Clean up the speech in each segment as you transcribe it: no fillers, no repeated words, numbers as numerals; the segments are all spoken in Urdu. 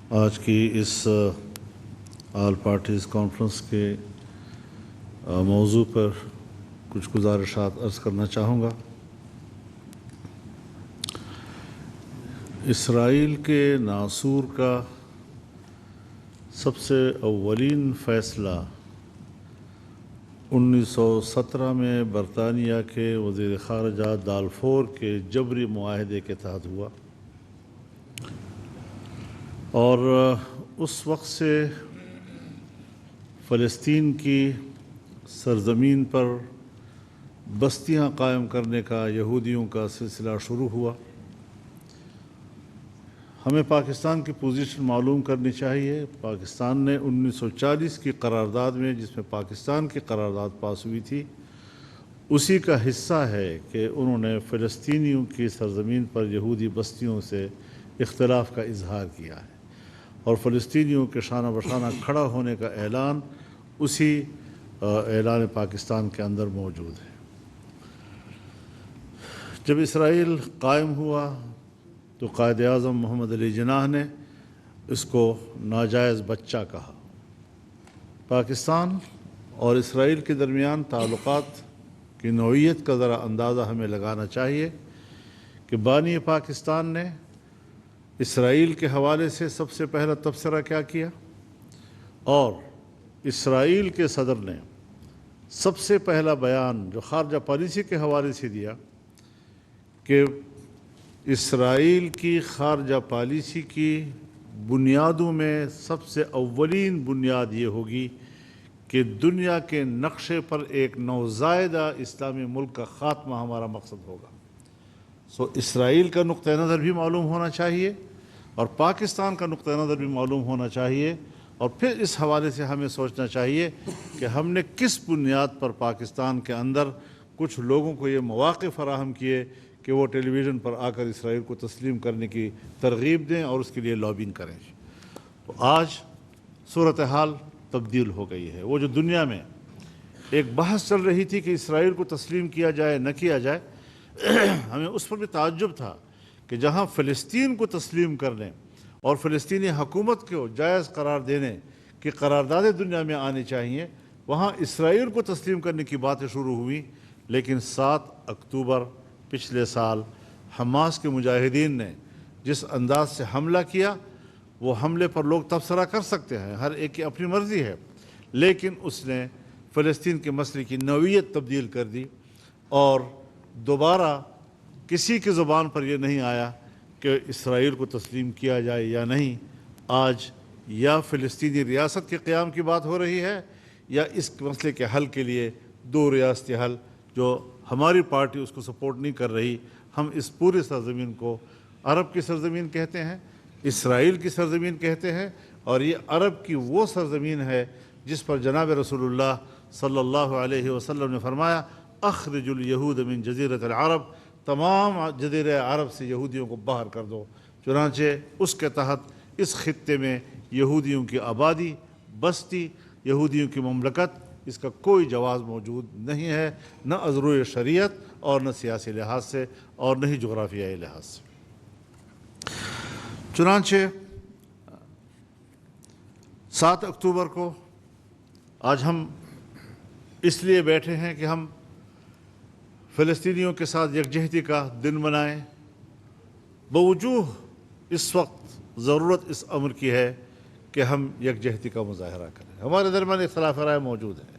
آج کی اس آل پارٹیز کانفرنس کے موضوع پر کچھ گزارشات عرض کرنا چاہوں گا۔ اسرائیل کے ناسور کا سب سے اولین فیصلہ 1917 میں برطانیہ کے وزیر خارجہ دالفور کے جبری معاہدے کے تحت ہوا، اور اس وقت سے فلسطین کی سرزمین پر بستیاں قائم کرنے کا یہودیوں کا سلسلہ شروع ہوا۔ ہمیں پاکستان کی پوزیشن معلوم کرنی چاہیے۔ پاکستان نے 1940 کی قرارداد میں، جس میں پاکستان کی قرارداد پاس ہوئی تھی، اسی کا حصہ ہے کہ انہوں نے فلسطینیوں کی سرزمین پر یہودی بستیوں سے اختلاف کا اظہار کیا ہے، اور فلسطینیوں کے شانہ بشانہ کھڑا ہونے کا اعلان اسی اعلان پاکستان کے اندر موجود ہے۔ جب اسرائیل قائم ہوا تو قائد اعظم محمد علی جناح نے اس کو ناجائز بچہ کہا۔ پاکستان اور اسرائیل کے درمیان تعلقات کی نوعیت کا ذرا اندازہ ہمیں لگانا چاہیے کہ بانی پاکستان نے اسرائیل کے حوالے سے سب سے پہلا تبصرہ کیا کیا، اور اسرائیل کے صدر نے سب سے پہلا بیان جو خارجہ پالیسی کے حوالے سے دیا کہ اسرائیل کی خارجہ پالیسی کی بنیادوں میں سب سے اولین بنیاد یہ ہوگی کہ دنیا کے نقشے پر ایک نوزائیدہ اسلامی ملک کا خاتمہ ہمارا مقصد ہوگا۔ اسرائیل کا نقطہ نظر بھی معلوم ہونا چاہیے اور پاکستان کا نقطہ نظر بھی معلوم ہونا چاہیے، اور پھر اس حوالے سے ہمیں سوچنا چاہیے کہ ہم نے کس بنیاد پر پاکستان کے اندر کچھ لوگوں کو یہ مواقع فراہم کیے کہ وہ ٹیلی ویژن پر آ کر اسرائیل کو تسلیم کرنے کی ترغیب دیں اور اس کے لیے لابنگ کریں۔ تو آج صورتحال تبدیل ہو گئی ہے۔ وہ جو دنیا میں ایک بحث چل رہی تھی کہ اسرائیل کو تسلیم کیا جائے نہ کیا جائے، ہمیں اس پر بھی تعجب تھا کہ جہاں فلسطین کو تسلیم کرنے اور فلسطینی حکومت کو جائز قرار دینے کی قراردادیں دنیا میں آنی چاہیے، وہاں اسرائیل کو تسلیم کرنے کی باتیں شروع ہوئیں۔ لیکن 7 اکتوبر پچھلے سال حماس کے مجاہدین نے جس انداز سے حملہ کیا، وہ حملے پر لوگ تبصرہ کر سکتے ہیں، ہر ایک کی اپنی مرضی ہے، لیکن اس نے فلسطین کے مسئلے کی نوعیت تبدیل کر دی، اور دوبارہ کسی کی زبان پر یہ نہیں آیا کہ اسرائیل کو تسلیم کیا جائے یا نہیں۔ آج یا فلسطینی ریاست کے قیام کی بات ہو رہی ہے، یا اس مسئلے کے حل کے لیے 2 ریاستی حل، جو ہماری پارٹی اس کو سپورٹ نہیں کر رہی۔ ہم اس پوری سرزمین کو عرب کی سرزمین کہتے ہیں، اسرائیل کی سرزمین کہتے ہیں، اور یہ عرب کی وہ سرزمین ہے جس پر جناب رسول اللہ صلی اللہ علیہ وسلم نے فرمایا، اخرج الیہود من جزیرۃ العرب، تمام جزیرہ عرب سے یہودیوں کو باہر کر دو۔ چنانچہ اس کے تحت اس خطے میں یہودیوں کی آبادی، بستی، یہودیوں کی مملکت، اس کا کوئی جواز موجود نہیں ہے، نہ از روئے شریعت اور نہ سیاسی لحاظ سے اور نہ ہی جغرافیائی لحاظ سے۔ چنانچہ 7 اکتوبر کو آج ہم اس لیے بیٹھے ہیں کہ ہم فلسطینیوں کے ساتھ یکجہتی کا دن منائیں۔ بوجوہ اس وقت ضرورت اس امر کی ہے کہ ہم یکجہتی کا مظاہرہ کریں۔ ہمارے درمیان اختلاف رائے موجود ہے،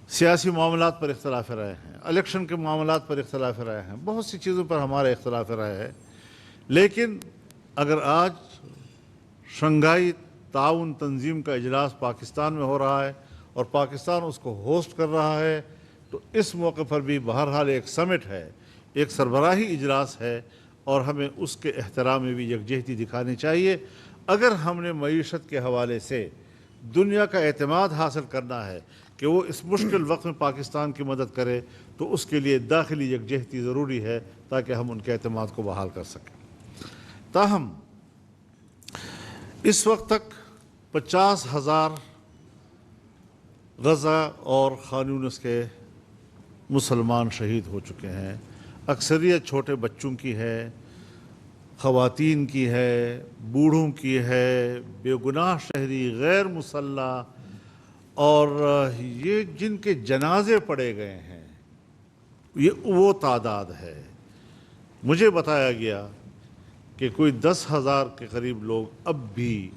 سیاسی معاملات پر اختلاف رائے ہیں، الیکشن کے معاملات پر اختلاف رائے ہیں، بہت سی چیزوں پر ہمارا اختلاف رائے ہے، لیکن اگر آج شنگھائی تعاون تنظیم کا اجلاس پاکستان میں ہو رہا ہے اور پاکستان اس کو ہوسٹ کر رہا ہے، تو اس موقع پر بھی بہرحال ایک سمٹ ہے، ایک سربراہی اجلاس ہے، اور ہمیں اس کے احترام میں بھی یکجہتی دکھانی چاہیے۔ اگر ہم نے معیشت کے حوالے سے دنیا کا اعتماد حاصل کرنا ہے کہ وہ اس مشکل وقت میں پاکستان کی مدد کرے، تو اس کے لیے داخلی یکجہتی ضروری ہے تاکہ ہم ان کے اعتماد کو بحال کر سکیں۔ تاہم اس وقت تک 50,000 غزہ اور خان یونس کے مسلمان شہید ہو چکے ہیں، اکثریت چھوٹے بچوں کی ہے، خواتین کی ہے، بوڑھوں کی ہے، بے گناہ شہری، غیر مسلح، اور یہ جن کے جنازے پڑے گئے ہیں، یہ وہ تعداد ہے۔ مجھے بتایا گیا کہ کوئی 10,000 کے قریب لوگ اب بھی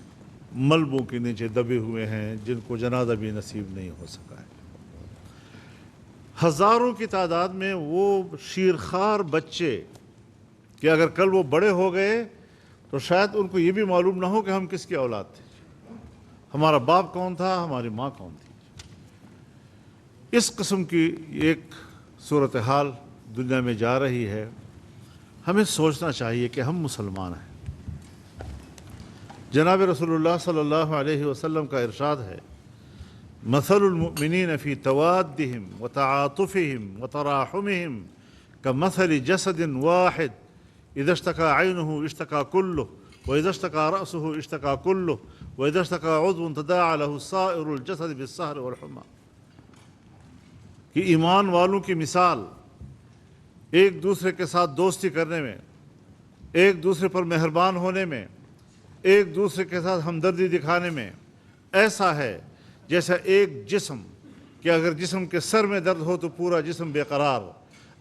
ملبوں کے نیچے دبے ہوئے ہیں، جن کو جنازہ بھی نصیب نہیں ہو سکا ہے۔ ہزاروں کی تعداد میں وہ شیرخوار بچے کہ اگر کل وہ بڑے ہو گئے تو شاید ان کو یہ بھی معلوم نہ ہو کہ ہم کس کی اولاد تھے، ہمارا باپ کون تھا، ہماری ماں کون تھی۔ اس قسم کی ایک صورتحال دنیا میں جا رہی ہے۔ ہمیں سوچنا چاہیے کہ ہم مسلمان ہیں۔ جناب رسول اللہ صلی اللہ علیہ وسلم کا ارشاد ہے، مثل المؤمنین فی توادہم وتعاطفہم وتراحمہم کمثل جسد واحد اذا اشتکى عینہ اشتکى کلہ واذا اشتکى رأسہ اشتکى کلہ واذا اشتکى عضو تداعى له سائر الجسد بالسہر والحمى۔ کہ ایمان والوں کی مثال ایک دوسرے کے ساتھ دوستی کرنے میں، ایک دوسرے پر مہربان ہونے میں، ایک دوسرے کے ساتھ ہمدردی دکھانے میں ایسا ہے جیسا ایک جسم کہ اگر جسم کے سر میں درد ہو تو پورا جسم بے قرار،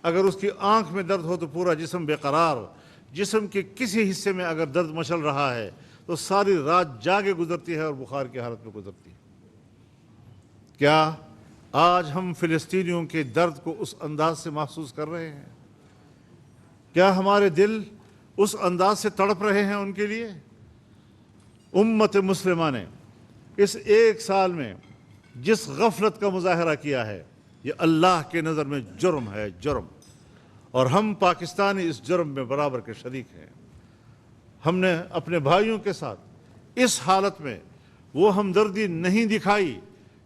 اگر اس کی آنکھ میں درد ہو تو پورا جسم بے قرار، جسم کے کسی حصے میں اگر درد مچل رہا ہے تو ساری رات جاگے گزرتی ہے اور بخار کی حالت میں گزرتی ہے۔ کیا آج ہم فلسطینیوں کے درد کو اس انداز سے محسوس کر رہے ہیں؟ کیا ہمارے دل اس انداز سے تڑپ رہے ہیں ان کے لیے؟ امت مسلمہ نے اس ایک سال میں جس غفلت کا مظاہرہ کیا ہے، یہ اللہ کے نظر میں جرم ہے، جرم، اور ہم پاکستانی اس جرم میں برابر کے شریک ہیں۔ ہم نے اپنے بھائیوں کے ساتھ اس حالت میں وہ ہمدردی نہیں دکھائی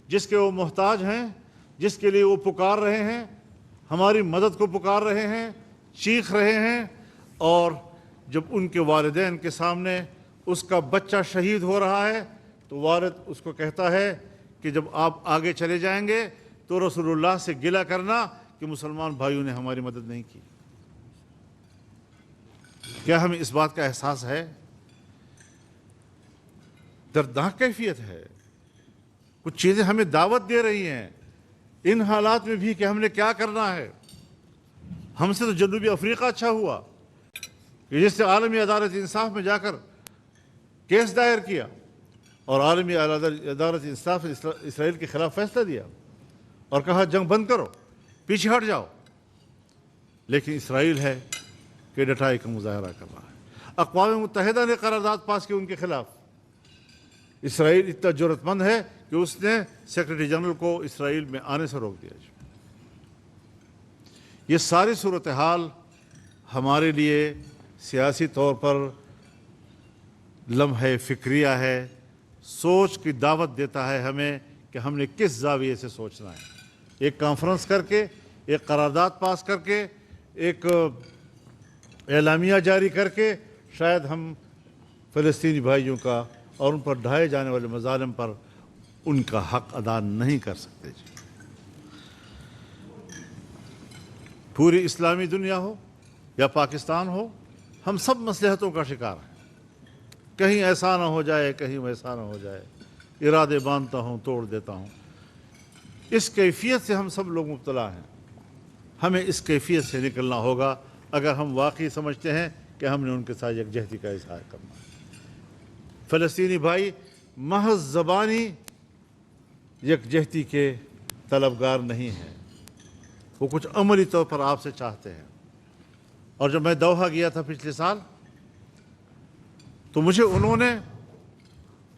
جس کے وہ محتاج ہیں، جس کے لیے وہ پکار رہے ہیں، ہماری مدد کو پکار رہے ہیں، چیخ رہے ہیں، اور جب ان کے والدین کے سامنے اس کا بچہ شہید ہو رہا ہے تو والد اس کو کہتا ہے کہ جب آپ آگے چلے جائیں گے تو رسول اللہ سے گلہ کرنا کہ مسلمان بھائیوں نے ہماری مدد نہیں کی۔ کیا ہمیں اس بات کا احساس ہے؟ دردناک کیفیت ہے۔ کچھ چیزیں ہمیں دعوت دے رہی ہیں ان حالات میں بھی کہ ہم نے کیا کرنا ہے۔ ہم سے تو جنوبی افریقہ اچھا ہوا کہ جس نے عالمی عدالت انصاف میں جا کر کیس دائر کیا اور عالمی عدالت انصاف نے اسرائیل کے خلاف فیصلہ دیا اور کہا جنگ بند کرو، پیچھے ہٹ جاؤ۔ لیکن اسرائیل ہے کہ ڈٹائی کا مظاہرہ کر رہا ہے۔ اقوام متحدہ نے قرارداد پاس کی ان کے خلاف۔ اسرائیل اتنا جرأت مند ہے کہ اس نے سیکرٹری جنرل کو اسرائیل میں آنے سے روک دیا۔ یہ ساری صورتحال ہمارے لیے سیاسی طور پر لمحہ فکریہ ہے، سوچ کی دعوت دیتا ہے ہمیں کہ ہم نے کس زاویے سے سوچنا ہے۔ ایک کانفرنس کر کے، ایک قرارداد پاس کر کے، ایک اعلامیہ جاری کر کے شاید ہم فلسطینی بھائیوں کا اور ان پر ڈھائے جانے والے مظالم پر ان کا حق ادا نہیں کر سکتے۔ پوری اسلامی دنیا ہو یا پاکستان ہو، ہم سب مصلحتوں کا شکار ہیں۔ کہیں ایسا نہ ہو جائے، کہیں ویسا نہ ہو جائے، ارادے باندھتا ہوں توڑ دیتا ہوں۔ اس کیفیت سے ہم سب لوگ مبتلا ہیں۔ ہمیں اس کیفیت سے نکلنا ہوگا اگر ہم واقعی سمجھتے ہیں کہ ہم نے ان کے ساتھ یکجہتی کا اظہار کرنا ہے۔ فلسطینی بھائی محض زبانی یکجہتی کے طلبگار نہیں ہیں، وہ کچھ عملی طور پر آپ سے چاہتے ہیں۔ اور جب میں دوحہ گیا تھا پچھلے سال تو مجھے انہوں نے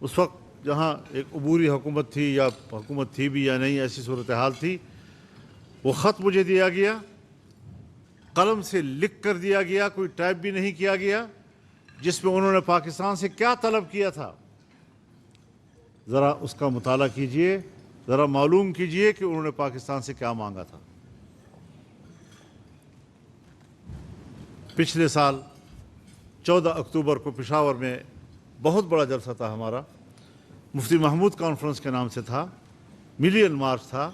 اس وقت جہاں ایک عبوری حکومت تھی یا حکومت تھی بھی یا نہیں، ایسی صورتحال تھی، وہ خط مجھے دیا گیا، قلم سے لکھ کر دیا گیا، کوئی ٹائپ بھی نہیں کیا گیا، جس میں انہوں نے پاکستان سے کیا طلب کیا تھا۔ ذرا اس کا مطالعہ کیجئے، ذرا معلوم کیجئے کہ انہوں نے پاکستان سے کیا مانگا تھا۔ پچھلے سال 14 اکتوبر کو پشاور میں بہت بڑا جلسہ تھا ہمارا، مفتی محمود کانفرنس کے نام سے تھا، ملین مارچ تھا،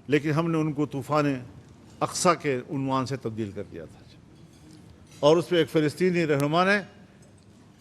لیکن ہم نے ان کو طوفان اقصیٰ کے عنوان سے تبدیل کر دیا تھا، اور اس پہ ایک فلسطینی رہنما نے